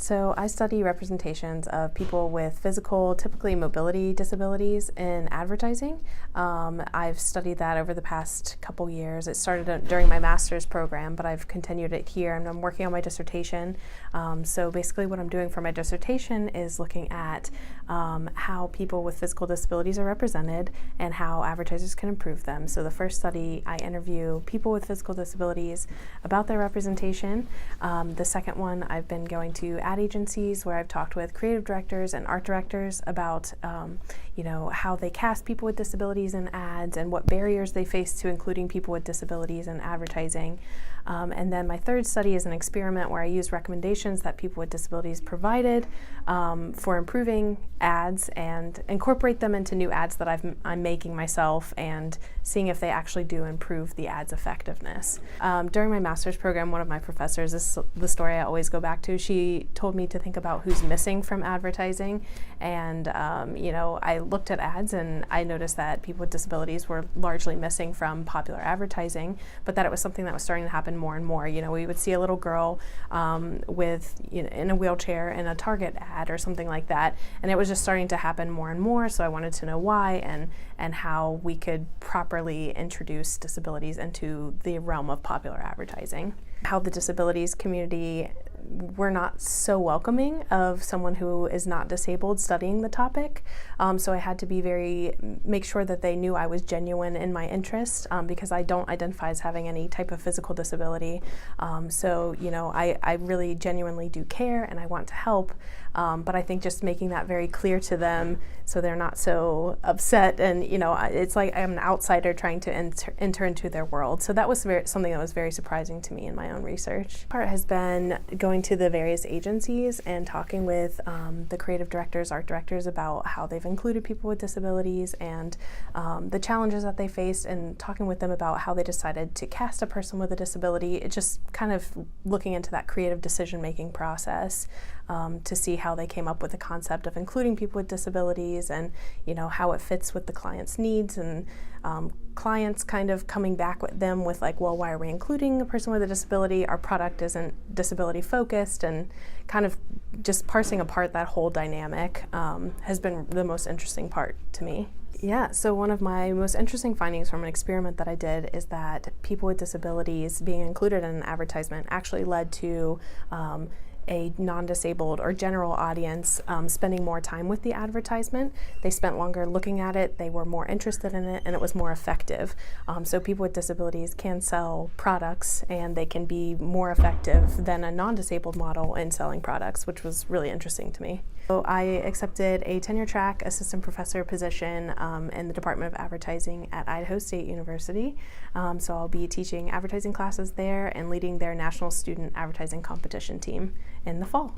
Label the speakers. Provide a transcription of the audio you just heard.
Speaker 1: So I study representations of people with physical, typically mobility disabilities in advertising. I've studied that over the past couple years. It started during my master's program, but I've continued it here, and I'm working on my dissertation. So basically what I'm doing for my dissertation is looking at how people with physical disabilities are represented and how advertisers can improve them. So the first study, I interview people with physical disabilities about their representation. The second one, I've been going to ad agencies where I've talked with creative directors and art directors about how they cast people with disabilities in ads and what barriers they face to including people with disabilities in advertising. And then my third study is an experiment where I use recommendations that people with disabilities provided for improving ads and incorporate them into new ads that I'm making myself and seeing if they actually do improve the ad's effectiveness. During my master's program, one of my professors, this is the story I always go back to, she told me to think about who's missing from advertising, and I looked at ads and I noticed that people with disabilities were largely missing from popular advertising, but that it was something that was starting to happen more and more. We would see a little girl in a wheelchair in a Target ad or something like that, and it was just starting to happen more and more, so I wanted to know why and how we could properly introduce disabilities into the realm of popular advertising. How the disabilities community were not so welcoming of someone who is not disabled studying the topic. So I had to make sure that they knew I was genuine in my interest because I don't identify as having any type of physical disability. I really genuinely do care and I want to help. But I think just making that very clear to them so they're not so upset and, it's like I'm an outsider trying to enter into their world. So that was something that was very surprising to me in my own research. Part has been going to the various agencies and talking with the creative directors, art directors about how they've included people with disabilities and the challenges that they faced, and talking with them about how they decided to cast a person with a disability. It just kind of looking into that creative decision-making process to see how they came up with the concept of including people with disabilities and how it fits with the client's needs, and clients kind of coming back with them with like, well, why are we including a person with a disability? Our product isn't disability focused, and kind of just parsing apart that whole dynamic has been the most interesting part to me. Yeah, so one of my most interesting findings from an experiment that I did is that people with disabilities being included in an advertisement actually led to a non-disabled or general audience spending more time with the advertisement. They spent longer looking at it, they were more interested in it, and it was more effective. So people with disabilities can sell products and they can be more effective than a non-disabled model in selling products, which was really interesting to me. So I accepted a tenure-track assistant professor position in the Department of Advertising at Idaho State University. So I'll be teaching advertising classes there and leading their National Student Advertising Competition team in the fall.